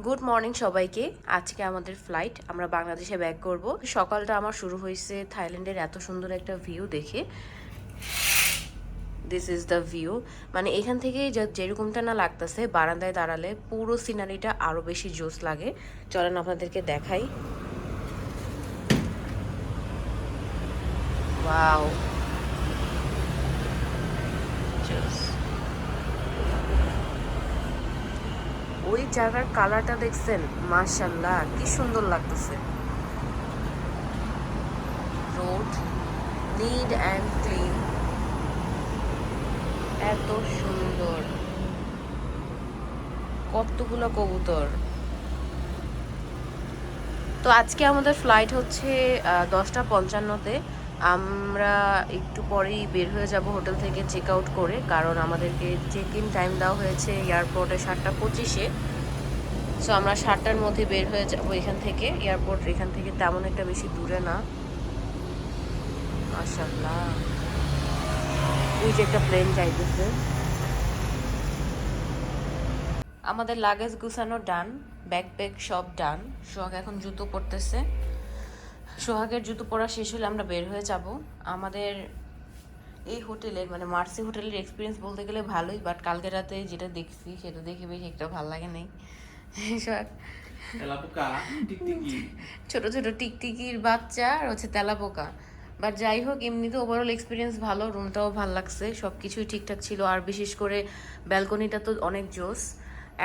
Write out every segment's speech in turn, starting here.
Good morning সবাইকে। আজকে আমাদের ফ্লাইট, আমরা বাংলাদেশে ব্যাক করব। সকালটা আমার শুরু হয়েছে থাইল্যান্ডের এত সুন্দর একটা ভিউ দেখে। This is the view. মানে এখান থেকে যেরকমটা না লাগতেছে, বারান্দায় দাঁড়ালে পুরো সিনারিটা আরও বেশি জোস লাগে। চলেন আপনাদেরকে দেখাই। ওয়াও, জোস। ওই জায়গার কালারটা দেখছেন? মাশাআল্লাহ, কি সুন্দর লাগতেছে। রোড নিট অ্যান্ড ক্লিন, এত সুন্দর, কতগুলো কবুতর। তো আজকে আমাদের ফ্লাইট হচ্ছে 10:55-তে। আমরা একটু পরেই বের হয়ে যাব হোটেল থেকে চেক আউট করে, কারণ আমাদেরকে চেক ইন টাইম দেওয়া হয়েছে এয়ারপোর্টে 7:25-এ। সো আমরা 7টার মধ্যে বের হয়ে যাব এখান থেকে। এয়ারপোর্ট এখান থেকে তেমন একটা বেশি দূরে না। মাশাআল্লাহ, ওই যে একটা প্লেন যাইতেছে। আমাদের লাগেজ গুছানো ডান, ব্যাকপ্যাক সব ডান। সোহাগ এখন জুতো পরতেছে। সোহাগের জুতো পরা শেষ হলে আমরা বের হয়ে যাব। আমাদের এই হোটেলের মানে মার্সি হোটেলের এক্সপিরিয়েন্স বলতে গেলে ভালোই, বাট কালকে রাতে যেটা দেখছি সেটা দেখে বেশি একটা ভালো লাগে নাই। সোহাগ ছোট ছোট টিকটিকির বাচ্চা আর হচ্ছে তেলাপোকা। বাট যাই হোক, এমনিতে ওভারঅল এক্সপিরিয়েন্স ভালো, রুমটাও ভালো লাগছে, সব কিছুই ঠিকঠাক ছিল। আর বিশেষ করে ব্যালকনিটা তো অনেক জোস।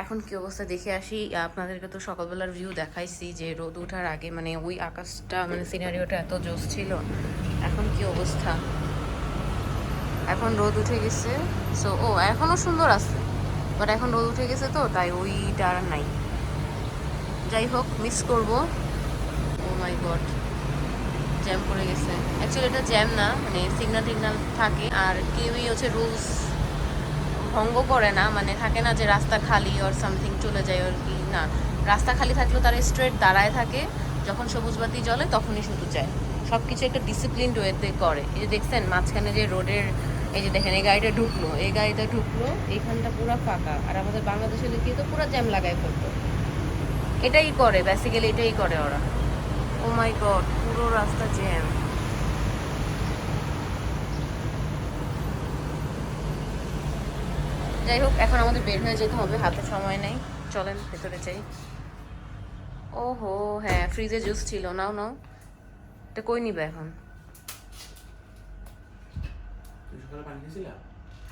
এখন কি অবস্থা দেখে আসি। আপনাদেরকে তো সকালবেলার ভিউ দেখাইছি যে রোদ ওঠার আগে মানে ওই আকাশটা মানে সিনারিওটা এত জোস ছিল। এখন কি অবস্থা, এখন রোদ উঠে গেছে। সো এখনও সুন্দর আছে, বাট এখন রোদ উঠে গেছে তো তাই ওইটা আর নাই। যাই হোক, মিস করবো। ও মাই গড, জ্যাম পড়ে গেছে। অ্যাকচুয়ালি এটা জ্যাম না, মানে সিগন্যাল টিগনাল থাকে আর কেউই হচ্ছে রুলস ভঙ্গ করে না। মানে থাকে না যে রাস্তা খালি ওর সামথিং চলে যায় আর কি, না, রাস্তা খালি থাকলেও তারা স্ট্রেট দাঁড়ায় থাকে, যখন সবুজ বাতি জ্বলে তখনই শুধু যায়। সব কিছু একটা ডিসিপ্লিনড ওয়েতে করে। এই যে দেখছেন মাঝখানে যে রোডের, এই যে দেখেন এই গাড়িটা ঢুকলো, এই গাড়িটা ঢুকলো, এইখানটা পুরো ফাঁকা। আর আমাদের বাংলাদেশে দেখিয়ে তো পুরো জ্যাম লাগাই ফেলতো। এটাই করে বেসিক্যালি, এটাই করে ওরা। ও মাই গড, পুরো রাস্তা জ্যাম। যাই হোক, এখন আমাদের বের হয়ে যেতে হবে, হাতে সময় নেই। চলেন ভেতরে যাই। ওহো হ্যাঁ, ফ্রিজে জুস ছিল, নাও নাও। এটা কই নিবে এখন?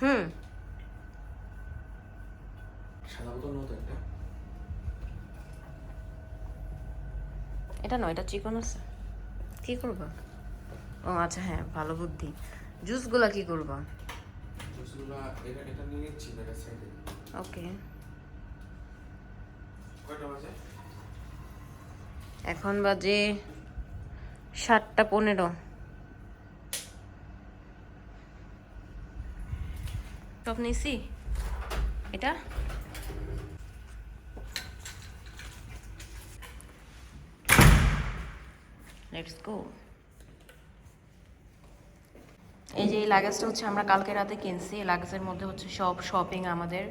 হুম, এটা নয়, এটা চিকন আছে। কি করবা? ও আচ্ছা, হ্যাঁ, ভালো বুদ্ধি। জুসগুলা কি করবা? ওকে। এখন বাজে 7:15। সব নিছি এটা। Let's go. এই যে এই লাগেজটা হচ্ছে আমরা কালকে রাতে কিনছি। এই লাগেজের মধ্যে হচ্ছে সব শপিং আমাদের।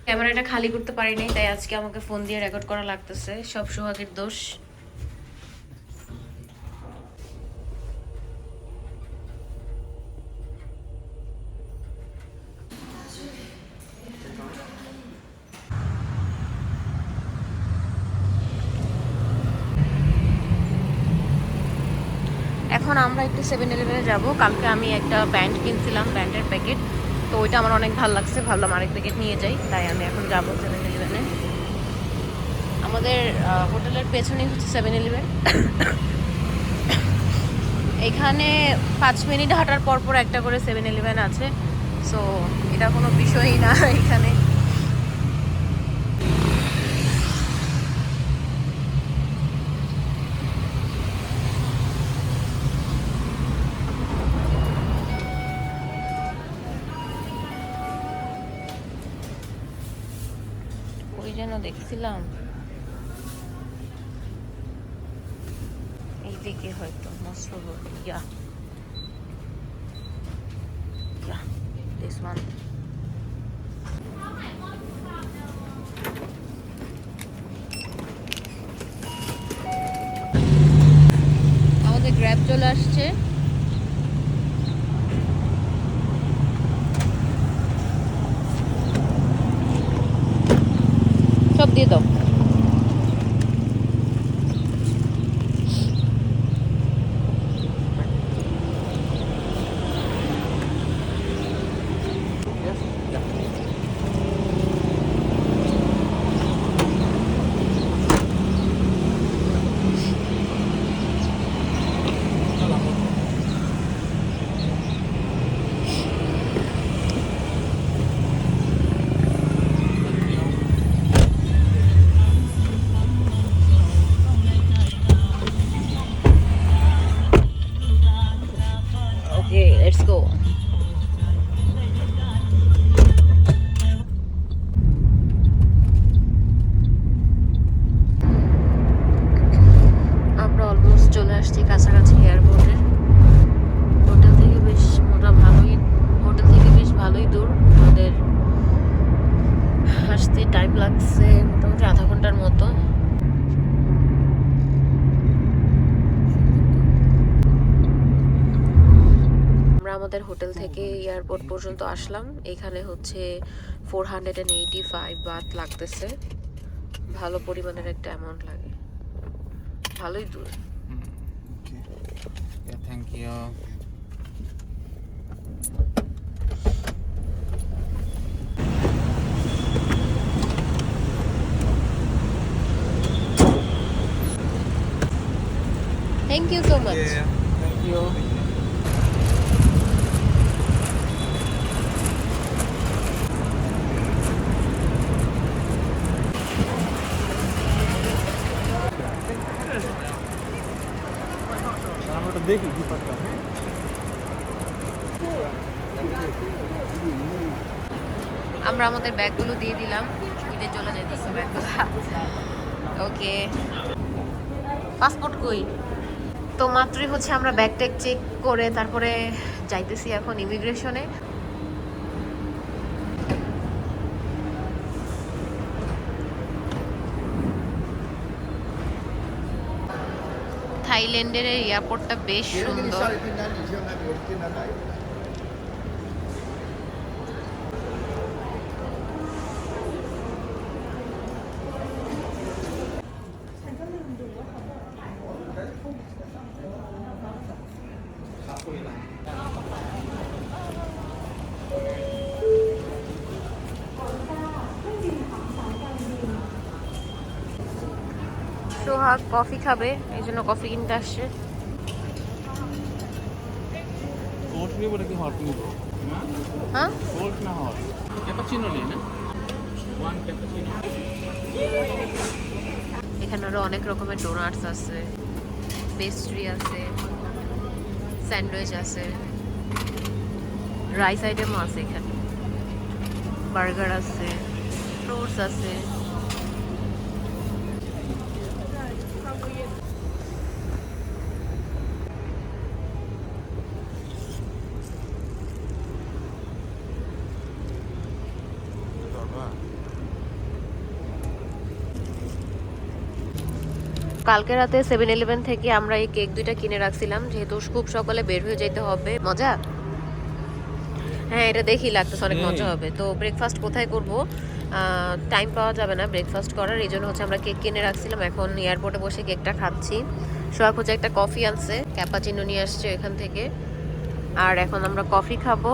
ক্যামেরাটা খালি করতে পারি নাই, তাই আজকে আমাকে ফোন দিয়ে রেকর্ড করা লাগতেছে। সব সোহাগের দোষ। এখন আমরা একটু 7-Eleven-এ যাবো। কালকে আমি একটা ব্যান্ড কিনছিলাম, ব্যান্ডের প্যাকেট, তো ওইটা আমার অনেক ভালো লাগছে, ভাবলাম আরেক প্যাকেট নিয়ে যাই। তাই আমি এখন যাবো 7-Eleven-এ। আমাদের হোটেলের পেছনেই হচ্ছে 7-Eleven। এখানে 5 মিনিট হাঁটার পর পর একটা করে 7-Eleven আছে। সো এটা কোনো বিষয়ই না এখানে। ওই যেন দেখছিলাম এইদিকে হয়তো most probably yeah this one. আমাদের গ্র্যাব চলে আসছে। সব দিয়ে দাও। Okay let's go. আমরা অলমোস্ট চলে আসছি কাছাকাছি এয়ারপোর্টের। হোটেল থেকে বেশ ভালোই দূর। আমাদের আসতে টাইম লাগছে মোটামুটি আধা ঘন্টার মতো। আমরা আমাদের হোটেল থেকে এয়ারপোর্ট পর্যন্ত আসলাম। এখানে হচ্ছে 485 বাত লাগতেছে। ভালো পরিমাণের একটা অ্যামাউন্ট লাগে, ভালোই দূর। Thank you. Thank you so much. Thank you. আমরা দেখি কি পারতাম। আমরা আমাদের ব্যাগগুলো দিয়ে দিলাম, ঈদে চলে যাইতেছে ব্যাগগুলো। ওকে, পাসপোর্ট কই? তো মাত্রই হচ্ছে আমরা ব্যাগ ট্যাগ চেক করে তারপরে যাইতেছি এখন ইমিগ্রেশনে। থাইল্যান্ডের এয়ারপোর্টটা বেশ সুন্দর। সোহাগ কফি খাবে, এই জন্য কফি কিনতে আসছে। হ্যাঁ, এখানে আরো অনেক রকমের ডোনাটস আছে, পেস্ট্রি আছে, স্যান্ডউইচ আছে, রাইস আইটেমও আছে, এখানে বার্গার আছে, ফ্রুটস আছে। কালকে রাতে 7-Eleven থেকে আমরা এই কেক দুইটা কিনে রাখছিলাম, যেহেতু খুব সকালে বের হয়ে যেতে হবে। মজা, হ্যাঁ এটা দেখি লাগতেছে অনেক মজা হবে। তো ব্রেকফাস্ট কোথায় করব, টাইম পাওয়া যাবে না ব্রেকফাস্ট করার, এই জন্য হচ্ছে আমরা কেক কিনে রাখছিলাম। এখন এয়ারপোর্টে বসে কেকটা খাচ্ছি। সোহাগ হচ্ছে একটা কফি আনছে, ক্যাপাচিনো নিয়ে আসছে এখান থেকে। আর এখন আমরা কফি খাবো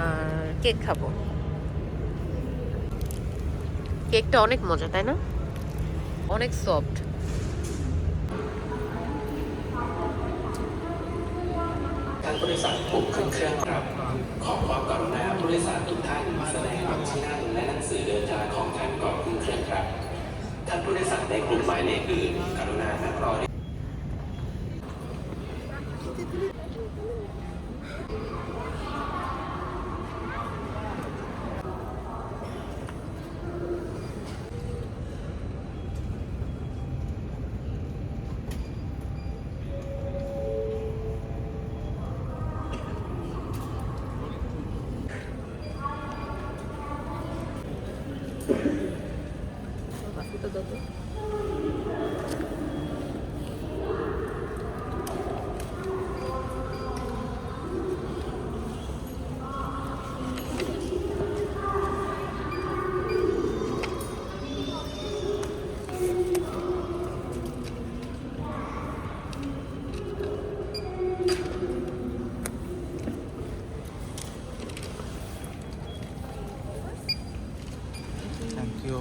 আর কেক খাবো। কেকটা অনেক মজা, তাই না? অনেক সফট।ท่านผู้โดยสารถูกขึ้นเครื่องครับขอความกรุณาผู้โดยสารทุกท่านแสดงบัตรที่นั่งและหนังสือเดินทางของท่านก่อนขึ้นเครื่องครับท่านผู้โดยสารในกลุ่มหมายเลขอื่นกรุณานั่งรอ ফটো দাও তো। Thank you.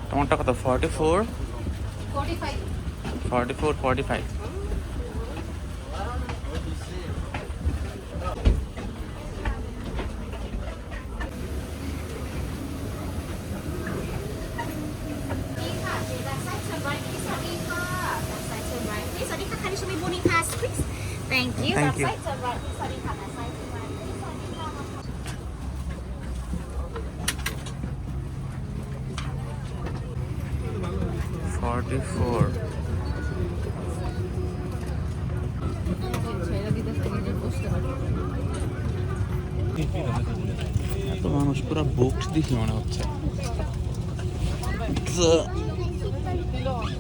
তোমারটা কত? 44, 45। Thank you. Thank you. 44। এত মানুষ পুরো বুকড দেখি মনে হচ্ছে। তো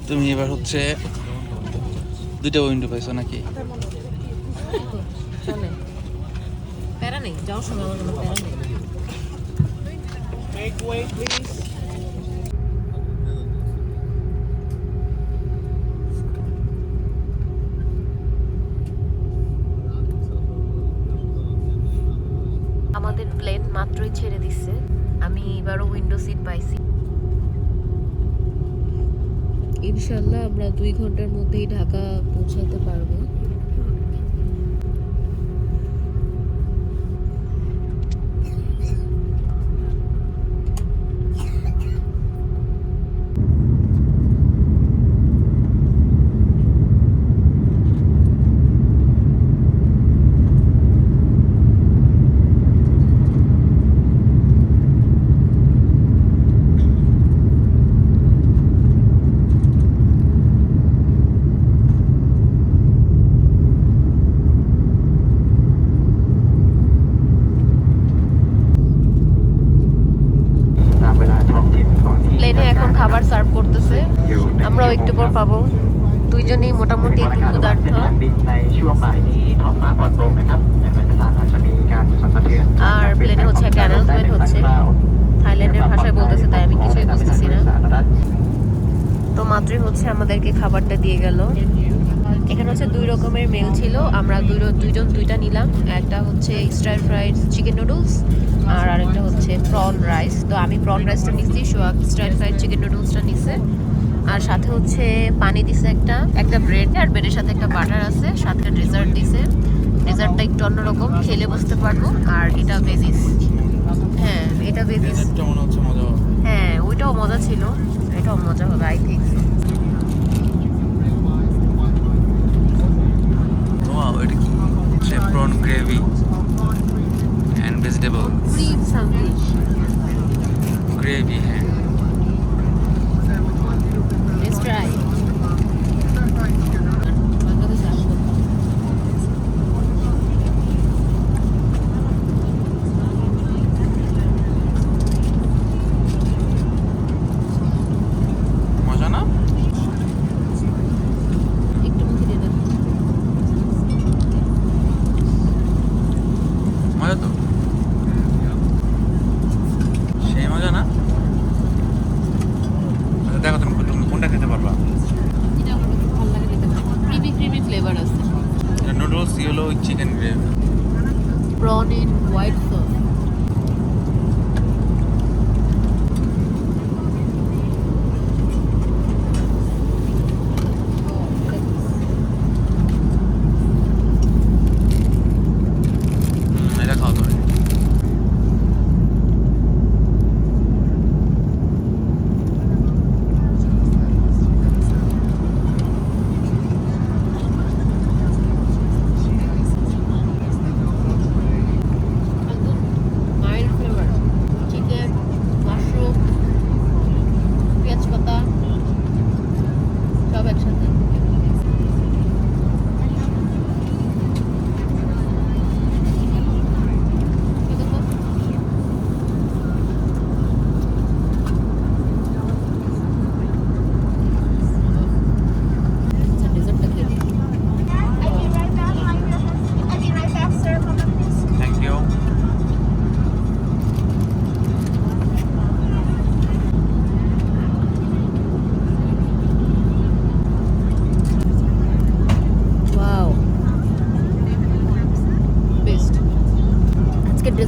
তুমি এবার হচ্ছে দুইটা উইন্ডো পাইছো নাকি? প্যারা নেই, যাওয়ার সময় আমার কোনো প্যারা নেই। আমাদের প্লেন মাত্রই ছেড়ে দিচ্ছে, আমি এবারও উইন্ডো সিট পাইছি। ইনশাল্লাহ আমরা 2 ঘন্টার মধ্যেই ঢাকা পৌঁছাতে পারবো। প্লেনে এখন খাবার সার্ভ করতেছে, আমরাও একটু পর পাবো। দুইজনেই মোটামুটি একটু ক্ষুধার্ত। আর প্লেনে হচ্ছে একটা অ্যানাউন্সমেন্ট হচ্ছে, থাইল্যান্ডের ভাষায় বলতেছে, তাই আমি কিছুই বুঝতেছি না। তো মাত্রই হচ্ছে আমাদেরকে খাবারটা দিয়ে গেল। এখানে হচ্ছে 2 রকমের মেল ছিল, আমরা দুইজন 2টা নিলাম। একটা হচ্ছে স্টার ফ্রাইড চিকেন নুডলস আর আরেকটা হচ্ছে প্রন রাইস। তো আমি প্রন রাইসটা নিচ্ছি, সোয়াক স্টার ফ্রাইড চিকেন নুডলসটা নিচ্ছে। আর সাথে হচ্ছে পানি দিছে একটা ব্রেড, আর ব্রেডের সাথে একটা বাটার আছে, সাথে ডেজার্ট দিছে। ডেজার্টটা একটু অন্যরকম, খেলে বুঝতে পারবো। আর এটা ভেজিস, হ্যাঁ এটা ভেজিস, মনে হচ্ছে মজা হবে। হ্যাঁ ওইটাও মজা ছিল, এটাও মজা হবে আই থিঙ্ক। ওয়াও, এটা কি? Prawn gravy and vegetable cream something gravy. হ্যাঁ, লেটস ট্রাই। মজা না? একটু মুখে দিয়ে দেন। মজা তো, সেই মজা না? আচ্ছা, দেখো তুমি কোনটা খেতে পারবা। এটা আমার খুব ভালো লাগে, এটা ক্রিমি ফ্লেভার আছে। Noodles yellow chicken gravy. Prawn in white sauce.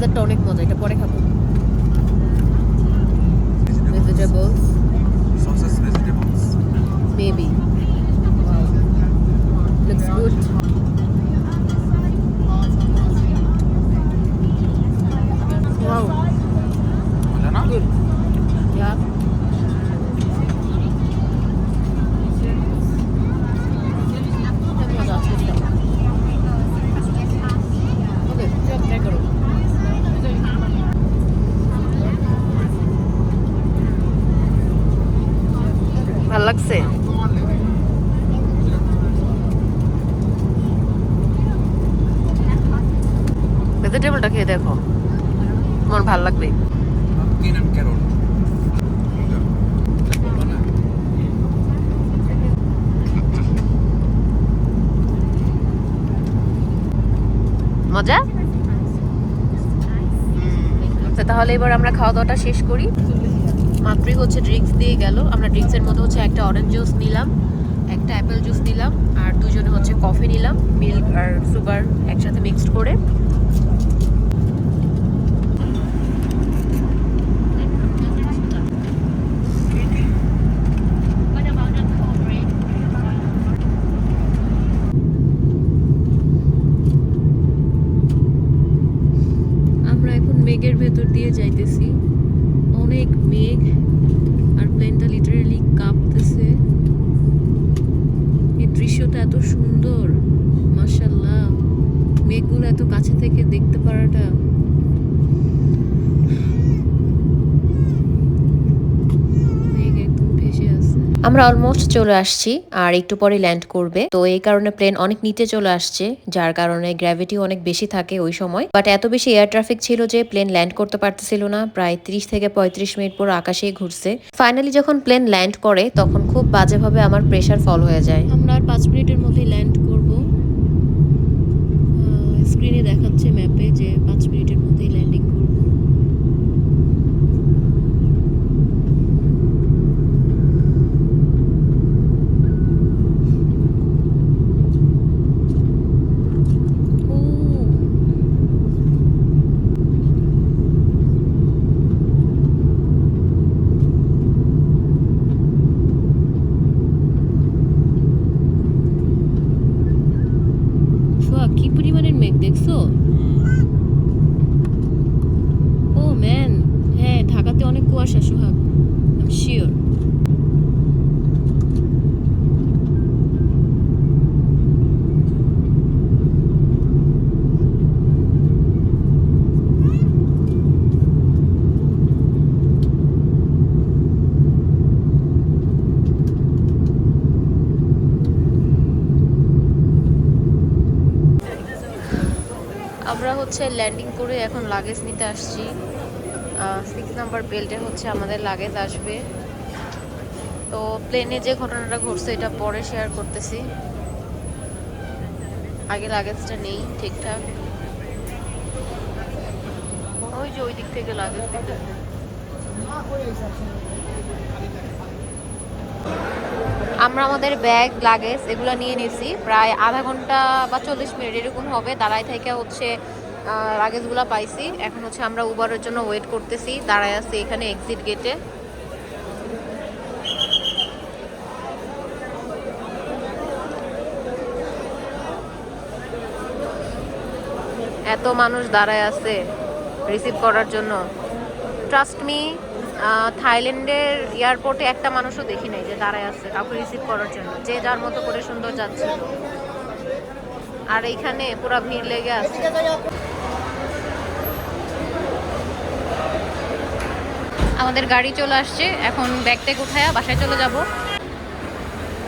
পিৎজাটা অনেক মজা, এটা পরে খাবো। Vegetables Sauces, vegetables. Maybe. Wow, looks good. Wow, মজা না? গুড। ইয়া, মজা আছে এটা। ওকে, ট্রাই করো। ভাল লাগছে? ভেজিটেবলটা খেয়ে দেখো, তোমার ভাল লাগবে। Pumpkin and carrot. মজা? তো তাহলে এবার আমরা খাওয়া দাওয়াটা শেষ করি। মাত্রই হচ্ছে ড্রিঙ্কস দিয়ে গেল। আমরা ড্রিঙ্কসের মধ্যে হচ্ছে একটা অরেঞ্জ জুস নিলাম, একটা অ্যাপেল জুস নিলাম, আর দুজনে হচ্ছে কফি নিলাম, মিল্ক আর সুগার একসাথে মিক্সড করে। আমরা এখন মেঘের ভেতর দিয়ে যাইতেছি, অনেক মেঘ, আর প্লেনটা লিটারালি কাঁপতেছে। এই দৃশ্যটা এত সুন্দর, মাশাআল্লাহ। মেঘগুলো এত কাছে থেকে দেখতে পারাটা মেঘ একদম ভেসে আছে। আমরা অলমোস্ট চলে আসছি, আর একটু পরে ল্যান্ড করবে। তো এই কারণে প্লেন অনেক নিচে চলে আসছে, যার কারণে গ্র্যাভিটি অনেক বেশি থাকে ওই সময়। বাট এত বেশি এয়ার ট্রাফিক ছিল যে প্লেন ল্যান্ড করতে পারতেছিল না। প্রায় 30 থেকে 35 মিনিট পুরো আকাশেই ঘুরছে। ফাইনালি যখন প্লেন ল্যান্ড করে তখন খুব বাজেভাবে আমার প্রেসার ফল হয়ে যায়। আমরা আর 5 মিনিটের মধ্যে ল্যান্ড করব। স্ক্রিনে দেখাচ্ছে ম্যাপে যে 5 মিনিটের মধ্যেই ল্যান্ডিং করব। কি পরিমাণের মেঘ দেখছো? ও ম্যান, হ্যাঁ ঢাকাতে অনেক কুয়াশা সোহাগ, আই এম শিওর। আমরা হচ্ছে ল্যান্ডিং করে এখন লাগেজ নিতে আসছি। 6 নাম্বার বেল্টে হচ্ছে আমাদের লাগেজ আসবে। তো প্লেনে যে ঘটনাটা ঘটছে এটা পরে শেয়ার করতেছি, আগে লাগেজটা নেই ঠিকঠাক। ওই যে ওই দিক থেকে লাগেজ দিতেছে। আমরা আমাদের ব্যাগ লাগেজ এগুলো নিয়ে নিয়েছি, প্রায় আধা ঘন্টা বা 40 মিনিট এরকম হবে দাঁড়ায় থেকে হচ্ছে লাগেজগুলো পাইছি। এখন হচ্ছে আমরা উবারের জন্য ওয়েট করতেছি, দাঁড়ায় আছি এখানে এক্সিট গেটে। এত মানুষ দাঁড়ায় আছে রিসিভ করার জন্য। ট্রাস্ট মি, থাইল্যান্ডের এয়ারপোর্টে একটা মানুষও দেখি নাই যে দাঁড়ায় আছে কাউকে রিসিভ করার জন্য, যে যার মতো করে সুন্দর যাচ্ছিল। আর এইখানে পুরো ভিড় লেগে আছে। আমাদের গাড়ি চলে আসছে, এখন ব্যাগ ট্যাগ উঠায়া বাসায় চলে যাব।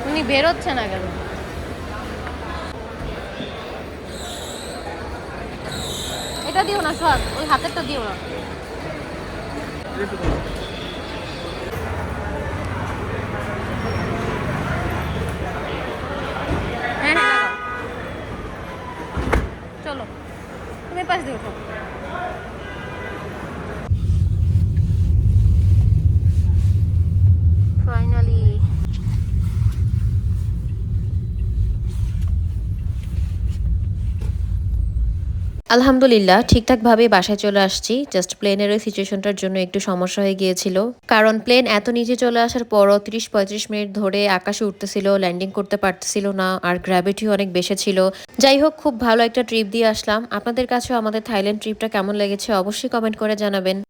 উনি বেরোচ্ছে না কেন? এটা দিও না সোহাগ, ওই হাতেরটা দিও না। হ্যাঁ হ্যাঁ, চলো তুমি পাশ দিয়ে ওঠো। ফাইনালি আলহামদুলিল্লাহ ঠিকঠাকভাবে বাসায় চলে আসছি। জাস্ট প্লেনের ওই সিচুয়েশনটার জন্য একটু সমস্যা হয়ে গিয়েছিল, কারণ প্লেন এত নিচে চলে আসার পরও 30-35 মিনিট ধরে আকাশে উঠতেছিল, ল্যান্ডিং করতে পারতেছিল না, আর গ্র্যাভিটিও অনেক বেশি ছিল। যাই হোক, খুব ভালো একটা ট্রিপ দিয়ে আসলাম। আপনাদের কাছেও আমাদের থাইল্যান্ড ট্রিপটা কেমন লেগেছে অবশ্যই কমেন্ট করে জানাবেন।